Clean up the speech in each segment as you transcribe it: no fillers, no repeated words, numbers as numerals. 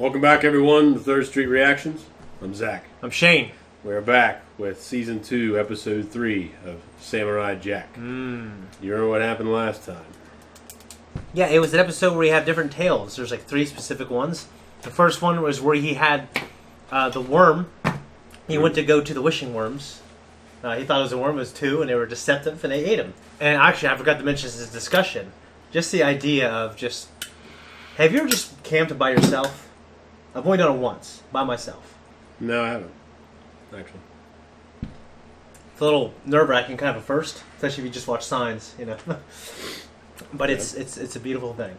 Welcome back, everyone, to Third Street Reactions. I'm Zack. I'm Shane. We're back with Season 2, Episode 3 of Samuria Jack. You remember what happened last time? Yeah, it was an episode where he had different tales. There's like 3 specific ones. The first one was where he had the worm. He went to go to the wishing worms. He thought it was a worm, it was 2, and they were deceptive, and they ate him. And actually, I forgot to mention this discussion. Just the idea of just... Have you ever just camped by yourself? I've only done it once, by myself. No, I haven't, actually. It's a little nerve-wracking kind of at first, especially if you just watch signs, you know. But it's a beautiful thing.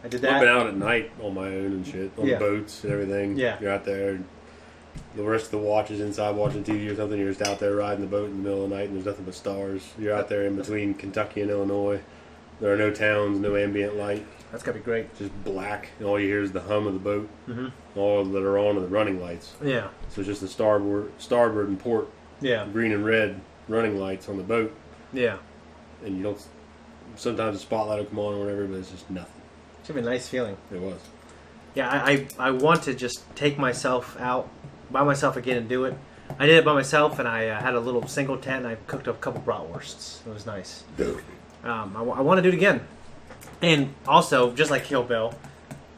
I did that. I've been out at night on my own and shit, on the boats and everything. Yeah. You're out there. The rest of the watch is inside watching TV or something. You're just out there riding the boat in the middle of the night and there's nothing but stars. You're out there in between Kentucky and Illinois. There are no towns, no ambient light. That's got to be great. Just black, and all you hear is the hum of the boat. Mm-hmm. All that are on are the running lights. Yeah. So it's just the starboard and port, green and red running lights on the boat. Yeah. And you don't. Sometimes the spotlight will come on or whatever, but it's just nothing. It should be a nice feeling. It was. Yeah, I want to just take myself out by myself again and do it. I did it by myself, and I had a little single tent, and I cooked up a couple bratwursts. It was nice. I want to do it again. And also, just like Kill Bill,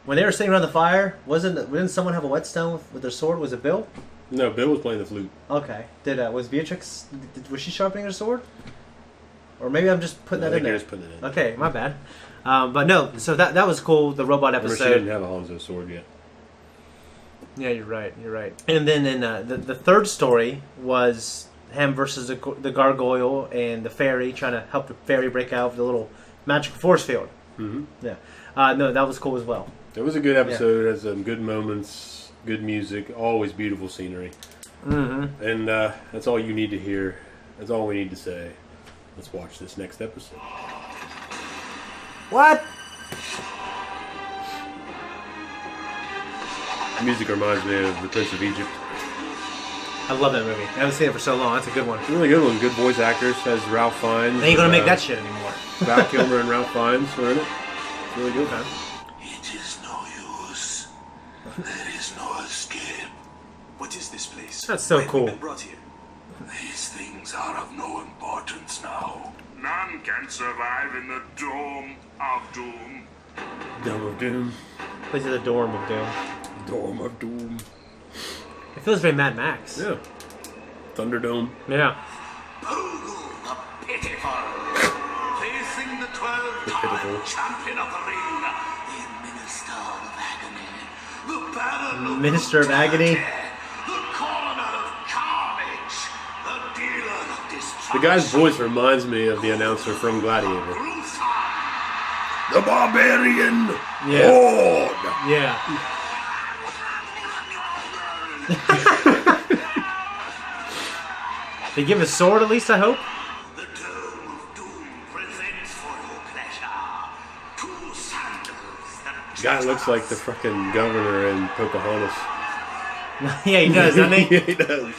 when they were sitting around the fire, didn't someone have a whetstone with their sword? Was it Bill? No, Bill was playing the flute. Okay. Was Beatrix? Was she sharpening her sword? Or maybe I'm just putting that in there. Just putting it in. Okay, my bad. But no, so that was cool. The robot episode. She didn't have a Hanzo sword yet. Yeah, you're right. You're right. And then in the third story was him versus the gargoyle and the fairy trying to help the fairy break out of the little magical force field. Mm-hmm. Yeah. No, that was cool as well. It was a good episode. It had some good moments, good music, always beautiful scenery. Mm-hmm. And that's all you need to hear. That's all we need to say. Let's watch this next episode. What? The music reminds me of The Prince of Egypt. I love that movie. I haven't seen it for so long. That's a good one. It's a really good one. Good voice actors. Has Ralph Fiennes. They ain't gonna make that shit anymore. Val Kilmer and Ralph Fiennes are in it. It's really good. Okay. It is no use. There is no escape. What is this place? That's so cool. Been brought here? These things are of no importance now. None can survive in the Dome of Doom. Dome of Doom. Place of the Dorm of Doom. Dome of Doom. It feels very Mad Max. Yeah. Thunderdome. Yeah. Pooh, the pitiful. Facing the 12-time champion of the ring. The Minister of Agony. The Baron of Minister of Agony. The Coroner of Carnage. The Dealer of Destruction. The guy's voice reminds me of the announcer from Gladiator. The Barbarian Horde. Yeah. They give a sword at least, I hope. The Dome of Doom presents for your pleasure 2 sandals. The guy looks like the fucking governor in Pocahontas. Yeah, he does, doesn't he? Yeah, he does.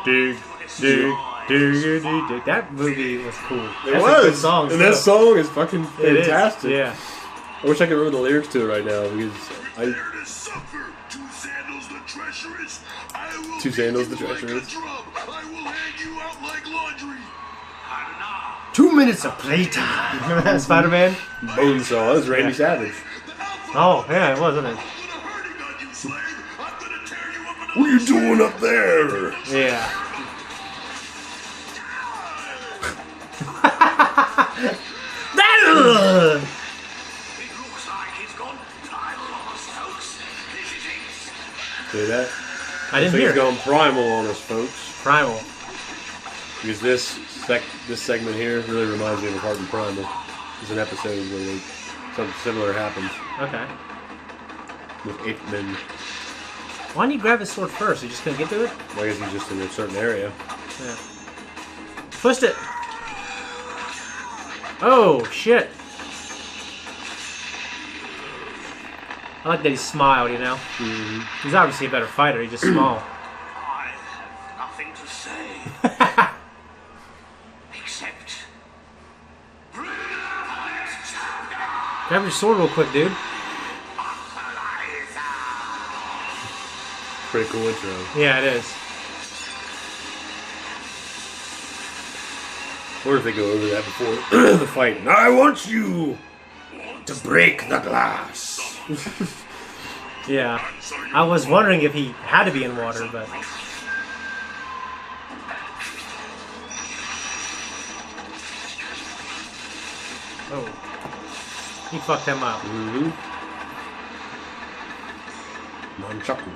Dig, dig, dig, dig, dig. That movie was cool. It That's was. a good song. And that song is fucking It is, fantastic. yeah. I wish I could remember the lyrics to it right now because Prepare to suffer. 2 sandals the treacherous. I will 2 sandals the beat you like a treacherous. drum. I will hang you out like laundry. And now, 2 minutes of playtime. Remember that Spider-Man? Bonesaw. That was Randy Savage. Oh, yeah, it was, wasn't it? I'm gonna hurting on you, slave. I'm gonna tear you up and What are you doing up there? Yeah. It looks like he's gone primal on us, folks. This is it. See that? I didn't hear He's it. going primal on us, folks. Primal. Because this segment here really reminds me of a part in Primal. It's an episode where something similar happens Okay. with ape men. Why didn't you grab his sword first? You just couldn't get to it? I guess he's just in a certain area. Yeah. Twist it. Oh, shit. I like that he smiled, you know? Mm-hmm. He's obviously a better fighter. He's just small. I have nothing to say. Except... Grab your sword real quick, dude. Pretty cool intro. Yeah, it is. Or if they go over that before the fight. And I want you to break the glass. Yeah. I was wondering if he had to be in water, but... Oh. He fucked him up. Mm-hmm. Nunchaku.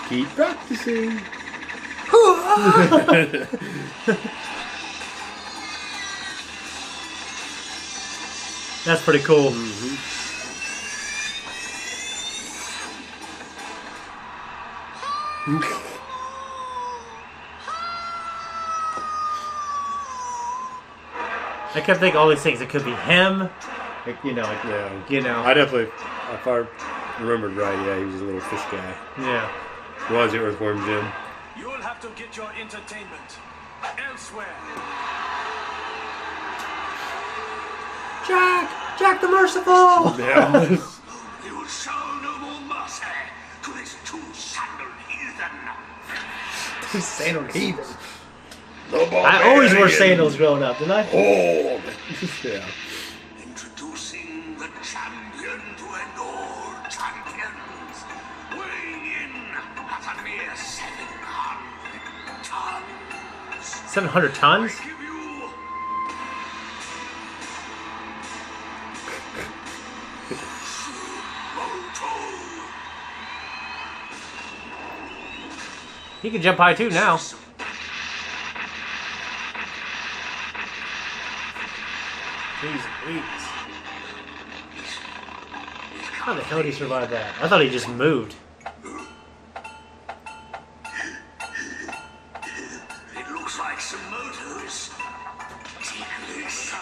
Keep practicing. That's pretty cool. Mm-hmm. I kept thinking all these things. It could be him. Like, Yeah. I definitely, if I remembered right, yeah, he was a little fish guy. Yeah. Was it Earthworm Jim? You'll have to get your entertainment elsewhere. Jack the Merciful! Yeah. You will show no more mercy to this two-sandaled heathen. Sandal heathen. I I always wore sandals growing up, didn't I? Oh. Yeah. Introducing the champion to end all champions, weighing in at a mere 700 tons. 700 tons? Give you He can jump high too now. Jeez, please. How the hell did he survive that? I thought he just moved. It looks like some motors. Take this.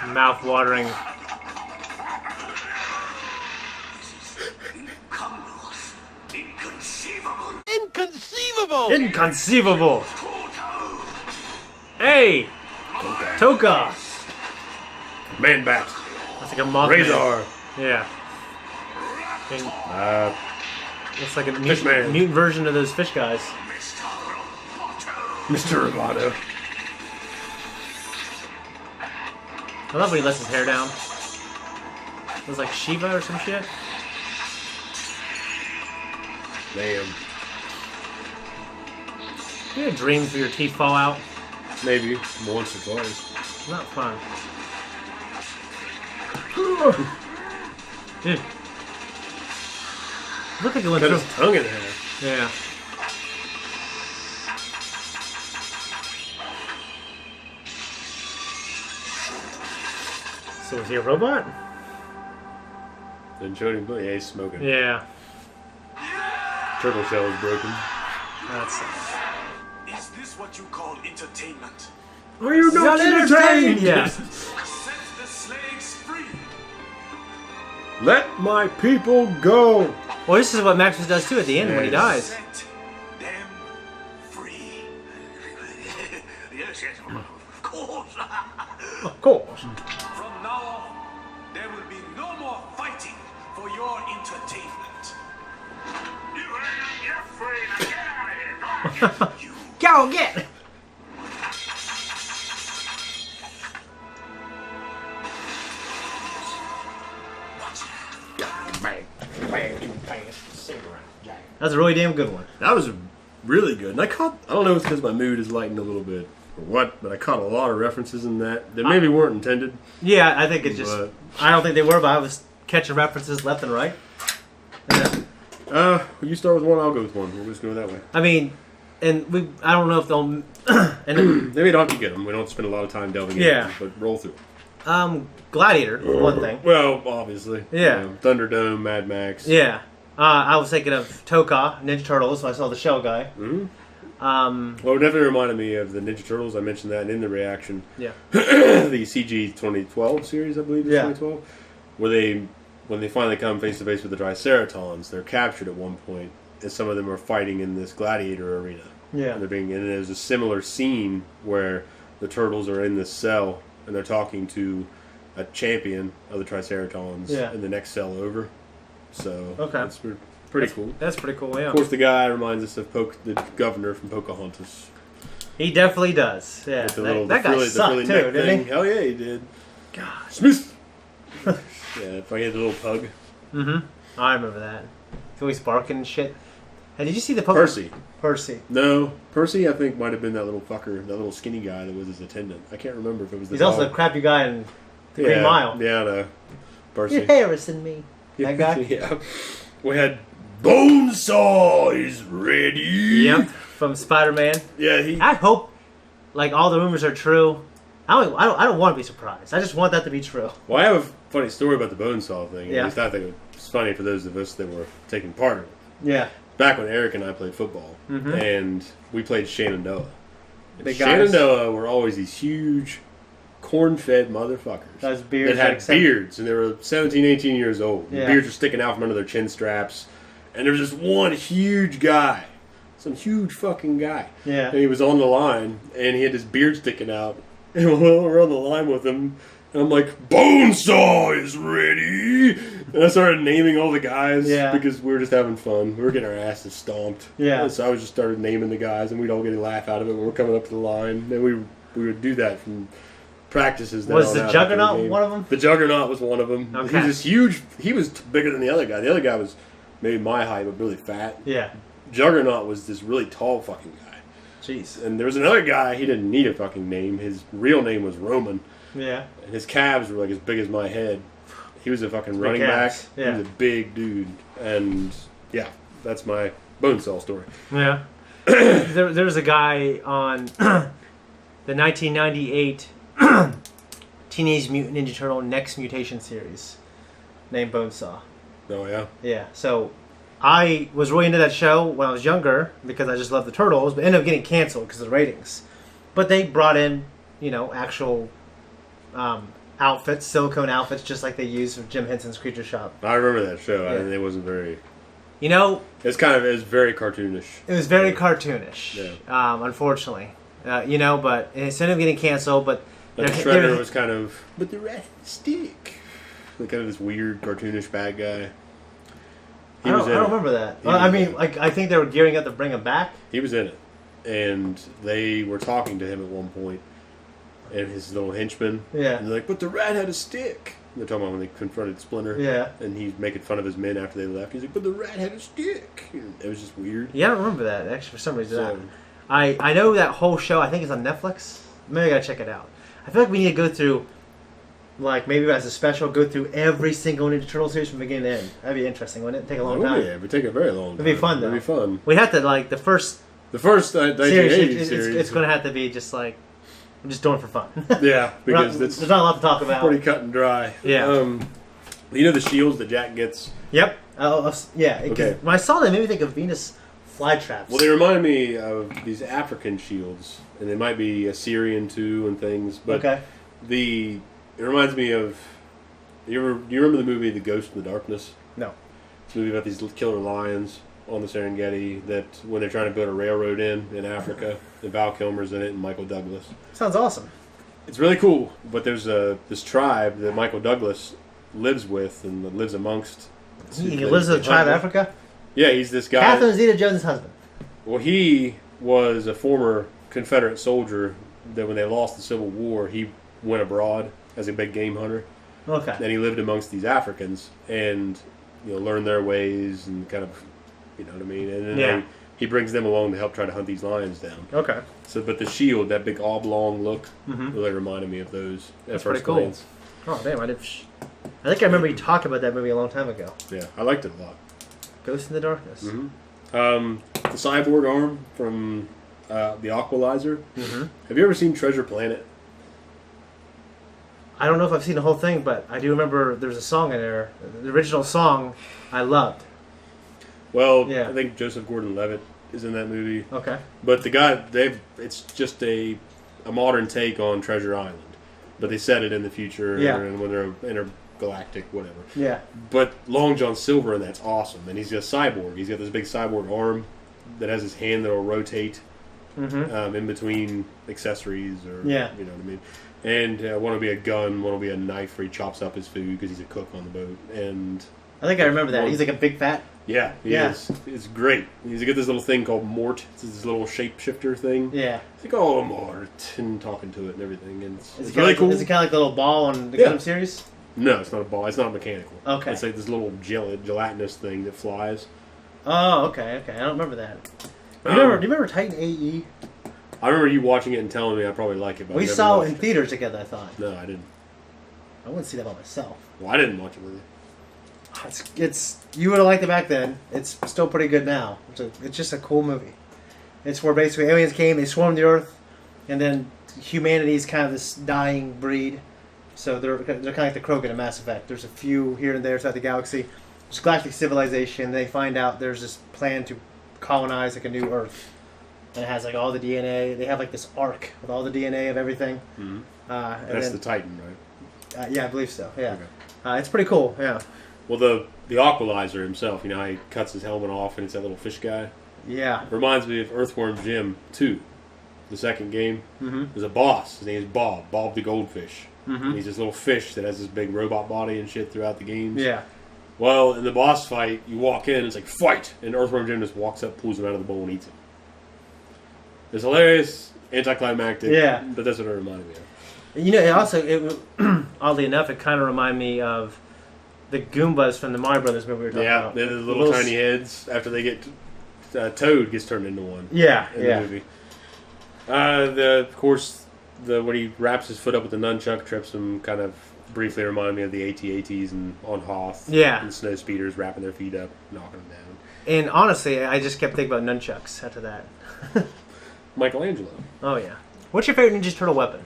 Mouth watering. Incongruous. Inconceivable. Inconceivable! Inconceivable! Hey! Toka! Man bat. That's like a Mothman. Razor. Yeah. And looks like a Fishman. mutant version of those fish guys. Mr. Roboto. I love when he lets his hair down. It was like Shiva or some shit. Damn. You have dreams where your teeth fall out? Maybe once or twice. Not fun. Dude. Look like it went Cut through. his tongue in half. Yeah. So is he a robot? Then showed him, yeah, he's smoking. Yeah. Turtle shell is broken. That's. Is this what you call entertainment? Are you not entertained? Yeah. Set the slaves free. Let my people go. Well, this is what Maximus does too at the end when he dies. Set them free. Yes, of course. Of course. From now on, there will be no more fighting for your entertainment. You ain't free. Now get out of here. Go get. That's a really damn good one. That was really good. And I don't know if it's because my mood is lightened a little bit or what, but I caught a lot of references in that maybe weren't intended. Yeah, I think it's just. But- I don't think they were, but I was catching references left and right. Yeah. You start with one, I'll go with one. We'll just go that way. I mean, and I don't know if they'll. And Maybe don't have to get them. We don't spend a lot of time delving Yeah. into them, but roll through. Gladiator, one thing. Well, obviously. Yeah. You know, Thunderdome, Mad Max. Yeah. I was thinking of Toka, Ninja Turtles, so I saw the shell guy. Mm-hmm. Well, it definitely reminded me of the Ninja Turtles. I mentioned that in the reaction. Yeah. The CG 2012 series, I believe, is Yeah. 2012, where they when they finally come face to face with the Triceratons, they're captured at one point, and some of them are fighting in this gladiator arena. Yeah. And there's a similar scene where the turtles are in this cell and they're talking to a champion of the Triceratons in the next cell over. So that's pretty cool. That's pretty cool. Yeah. Of course, the guy reminds us of the governor from Pocahontas. He definitely does. Yeah. That guy sucked too, didn't he? Hell yeah, he did. God. Smith. Yeah, if I had the little pug. Mm-hmm. I remember that. He's always barking and shit. And did you see the Percy? No, Percy. I think might have been that little fucker, that little skinny guy that was his attendant. I can't remember if it was. He's also the crappy guy in the Green Mile. Yeah, I know. Percy. You're harassing me. That guy. Yeah. We had Bonesaw is ready. Yep, from Spider-Man. Yeah, I hope, like, all the rumors are true. I don't want to be surprised. I just want that to be true. Well, I have a funny story about the Bonesaw thing. Yeah. At least I think it's funny for those of us that were taking part in it. Yeah. Back when Eric and I played football, and we played Shenandoah. Shenandoah were always these huge, corn-fed motherfuckers. Those beards that had beards, and they were 17, 18 years old. Yeah. The beards were sticking out from under their chin straps. And there was this one huge guy. Some huge fucking guy. Yeah. And he was on the line, and he had his beard sticking out. And we're on the line with him. And I'm like, Bonesaw is ready! And I started naming all the guys because we were just having fun. We were getting our asses stomped. Yeah. And so I was just started naming the guys, and we'd all get a laugh out of it when we're coming up to the line. And we would do that from practices. Was the Juggernaut one of them? The Juggernaut was one of them. Okay. He was this huge. He was bigger than the other guy. The other guy was maybe my height, but really fat. Yeah. Juggernaut was this really tall fucking guy. Jeez. And there was another guy, he didn't need a fucking name. His real name was Roman. Yeah. And his calves were like as big as my head. He was a fucking running back. Yeah. He was a big dude. And yeah, that's my Bonesaw story. Yeah. there was a guy on the 1998 Teenage Mutant Ninja Turtle Next Mutation series named Bonesaw. Oh, yeah? Yeah. So I was really into that show when I was younger because I just loved the Turtles, but ended up getting canceled because of the ratings. But they brought in, actual outfits, silicone outfits, just like they used for Jim Henson's Creature Shop. I remember that show. Yeah. It wasn't very... It was very cartoonish. It was very cartoonish, unfortunately. But it ended up getting canceled, but... Like Shredder was kind of... But the rat stick. Like kind of this weird, cartoonish bad guy. I don't remember that. I think they were gearing up to bring him back. He was in it. And they were talking to him at one point, and his little henchman. Yeah. And they're like, but the rat had a stick. And they're talking about when they confronted Splinter. Yeah. And he's making fun of his men after they left. He's like, but the rat had a stick. And it was just weird. Yeah, I don't remember that, actually, for some reason. I know that whole show, I think it's on Netflix. Maybe I gotta check it out. I feel like we need to go through, like, maybe as a special, go through every single Ninja Turtle series from beginning to end. That'd be interesting, wouldn't it? Take a long time. Yeah, it would take a very long time. It'd be fun, though. It'd be fun. We'd have to, like, the first 1980 series. It's going to have to be just, like, I'm just doing it for fun. Yeah, because there's not a lot to talk about. Pretty cut and dry. Yeah. You know the shields that Jack gets? Yep. Yeah. Okay. When I saw them, it made me think of Venus flytraps. Well, they remind me of these African shields, and they might be Assyrian too and things. But it reminds me of. Do you remember the movie The Ghost in the Darkness? No. It's a movie about these killer lions on the Serengeti that when they're trying to build a railroad in Africa, and Val Kilmer's in it and Michael Douglas. Sounds awesome. It's really cool, but there's this tribe that Michael Douglas lives with and lives amongst. He lives in the tribe of Africa? Yeah, he's this guy. Catherine Zeta-Jones' husband. Well, he was a former Confederate soldier that when they lost the Civil War, he went abroad as a big game hunter. Okay. And he lived amongst these Africans and, learned their ways and kind of, you know what I mean? And then he brings them along to help try to hunt these lions down. Okay. So, but the shield, that big oblong look, really reminded me of those at first glance. Oh, damn. I think I remember you talking about that movie a long time ago. Yeah, I liked it a lot. Ghost in the Darkness. The cyborg arm from the Aqualizer. Have you ever seen Treasure Planet? I don't know if I've seen the whole thing, but I do remember there's a song in there. The original song I loved. Well, I think Joseph Gordon-Levitt is in that movie. Okay. But the guy, it's just a modern take on Treasure Island. But they set it in the future, and when they're in a galactic, whatever. Yeah. But Long John Silver, and that's awesome. And he's a cyborg. He's got this big cyborg arm that has his hand that'll rotate in between accessories, or you know what I mean. And one will be a gun, one will be a knife where he chops up his food because he's a cook on the boat. And I think I remember that. He's like a big fat. Yeah, he is. It's great. He's got this little thing called Mort. It's this little shapeshifter thing. Yeah. It's like, oh, Mort, and talking to it and everything. And it's really cool. Is it kind of like the little ball on the Gundam series? No, it's not a ball. It's not mechanical. Okay. It's like this little gelatinous thing that flies. Oh, okay. I don't remember that. Do you remember Titan AE? I remember you watching it and telling me I'd probably like it. But we saw it in theaters together, I thought. No, I didn't. I wouldn't see that by myself. Well, I didn't watch it with you. It's you would have liked it back then. It's still pretty good now. It's just a cool movie. It's where basically aliens came, they swarmed the Earth, and then humanity's kind of this dying breed. So they're kind of like the Krogan in Mass Effect. There's a few here and there throughout the galaxy. There's galactic civilization. They find out there's this plan to colonize like a new Earth, and it has like all the DNA. They have like this arc with all the DNA of everything. Mm-hmm. That's the Titan, right? Yeah, I believe so. Yeah, okay. It's pretty cool. Yeah. Well, the Aqualizer himself, you know how he cuts his helmet off and it's that little fish guy? Yeah. Reminds me of Earthworm Jim 2, the second game. Mm-hmm. There's a boss. His name is Bob the Goldfish. Mm-hmm. He's this little fish that has this big robot body and shit throughout the games. Yeah. Well, in the boss fight, you walk in, it's like, fight! And Earthworm Jim just walks up, pulls him out of the bowl, and eats him. It's hilarious, anticlimactic, but that's what it reminded me of. You know, oddly enough, it kind of reminded me of the Goombas from the Mario Brothers movie we were talking about. Yeah, they're the little tiny heads after they get... Toad gets turned into one. Yeah, in the movie. Of course, when he wraps his foot up with the nunchuck, trips him, kind of briefly reminded me of the AT-ATs and on Hoth. Yeah. And snow speeders wrapping their feet up, knocking them down. And honestly, I just kept thinking about nunchucks after that. Michelangelo. Oh, yeah. What's your favorite Ninja Turtle weapon?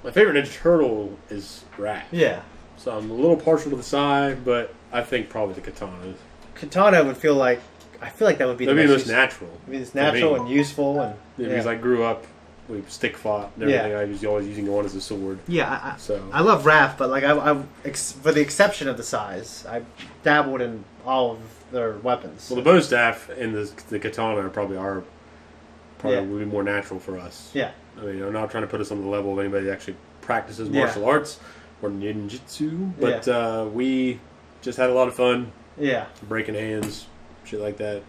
My favorite Ninja Turtle is Raph. Yeah. So I'm a little partial to the Sai, but I think probably the katanas. Katana would feel like... I feel like that would be the most natural. It's natural and useful. And because I grew up, we stick fought and everything. I was always using one as a sword. Yeah, I love Raph, but like for the exception of the size, I dabbled in all of their weapons. Well, the bow staff and the katana are probably would be more natural for us. Yeah. I mean, I'm not trying to put us on the level of anybody that actually practices martial arts or ninjutsu, but we just had a lot of fun. Yeah. Breaking hands, shit like that.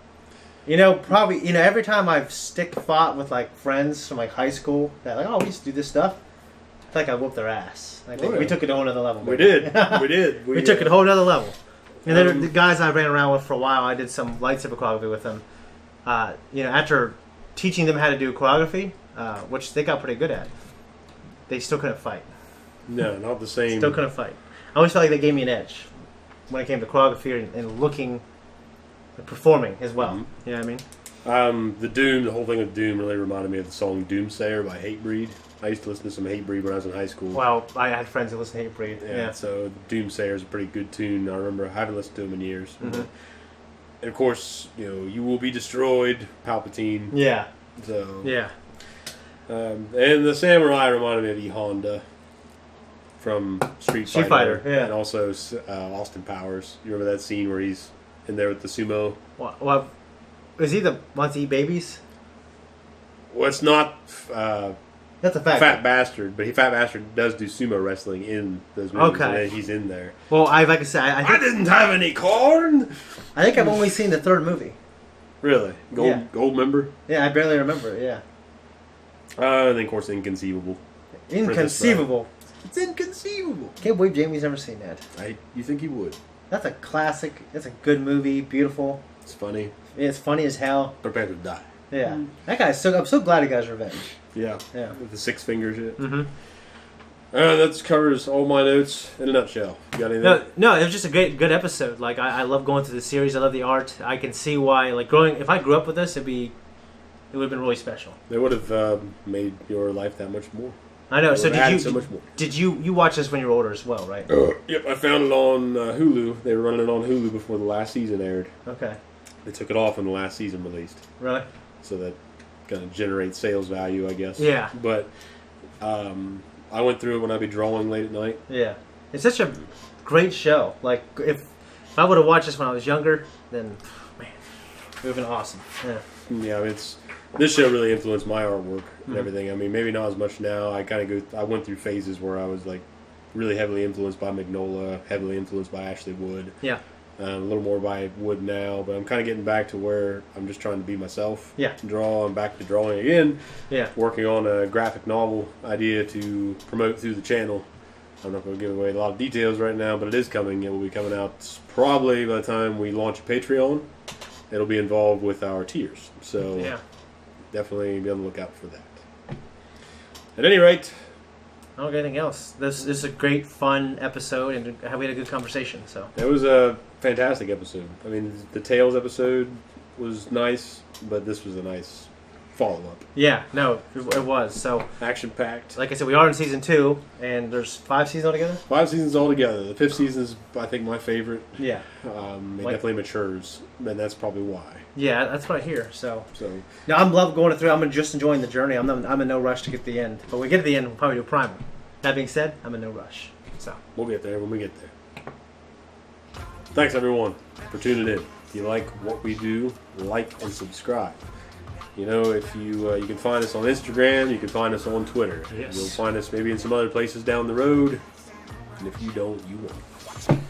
You know, probably, every time I've stick fought with, like, friends from, like, high school, that like, oh, we used to do this stuff, I feel like I whooped their ass. I think we took it to a whole other level. We did. We did. We took it a whole other level. And then the guys I ran around with for a while, I did some lightsaber choreography with them. After teaching them how to do choreography, which they got pretty good at, they still couldn't fight. No, not the same. Still couldn't fight. I always felt like they gave me an edge when it came to choreography and looking... performing as well. Mm-hmm. You know what I mean? The whole thing with Doom really reminded me of the song Doomsayer by Hatebreed. I used to listen to some Hatebreed when I was in high school. Well, I had friends that listened to Hatebreed. Yeah. So Doomsayer is a pretty good tune. I remember I haven't listened to them in years. Mm-hmm. And of course, you will be destroyed, Palpatine. Yeah. So. Yeah. And the Samurai reminded me of E Honda from Street Fighter. Yeah. And also Austin Powers. You remember that scene where he's in there with the sumo? What is he the wants to eat babies? Well, it's not that's a fact. Fat Bastard, but Fat Bastard does do sumo wrestling in those movies. Okay. And he's in there. Well, like I said, I didn't have any corn. I think I've only seen the third movie. Really? Gold member? Yeah, I barely remember it. Yeah. And then of course Inconceivable. Inconceivable. It's inconceivable. Can't believe Jamie's never seen that. You think he would? That's a classic. That's a good movie. Beautiful. It's funny. Yeah, it's funny as hell. Prepare to die. Yeah. That guy's I'm so glad he got his revenge. Yeah. Yeah. With the 6 finger shit. Mm-hmm. That covers all my notes in a nutshell. You got anything? No, it was just a good episode. Like I love going through the series. I love the art. I can see why. Like if I grew up with this, it would have been really special. It would have made your life that much more. I know. So did you watch this when you were older as well, right? Yep, I found it on Hulu. They were running it on Hulu before the last season aired. Okay. They took it off when the last season released. Really? So that kind of generates sales value, I guess. Yeah. But I went through it when I'd be drawing late at night. Yeah. It's such a great show. Like, if I would have watched this when I was younger, then, man, it would have been awesome. Yeah. Yeah, I mean, this show really influenced my artwork and everything. I mean, maybe not as much now. I went through phases where I was like really heavily influenced by Mignola, heavily influenced by Ashley Wood. Yeah. A little more by Wood now, but I'm kind of getting back to where I'm just trying to be myself. Yeah. Draw. I'm back to drawing again. Yeah. Working on a graphic novel idea to promote through the channel. I'm not going to give away a lot of details right now, but it is coming. It will be coming out probably by the time we launch a Patreon. It'll be involved with our tiers. So yeah. Definitely be on the lookout for that. At any rate, I don't got anything else. This is a great, fun episode, and we had a good conversation. So it was a fantastic episode. I mean, the Tales episode was nice, but this was a nice follow-up. Yeah, no, it was. So action-packed. Like I said, we are in season 2, and there's 5 seasons altogether? 5 seasons altogether. The 5th season is, I think, my favorite. Yeah. It definitely matures, and that's probably why. Yeah, that's what I hear. So now I'm loving going through. I'm just enjoying the journey. I'm in no rush to get to the end. But when we get to the end, we'll probably do primer. That being said, I'm in no rush. So we'll get there when we get there. Thanks everyone for tuning in. If you like what we do, like and subscribe. You know, if you can find us on Instagram, you can find us on Twitter. Yes. You'll find us maybe in some other places down the road. And if you don't, you won't.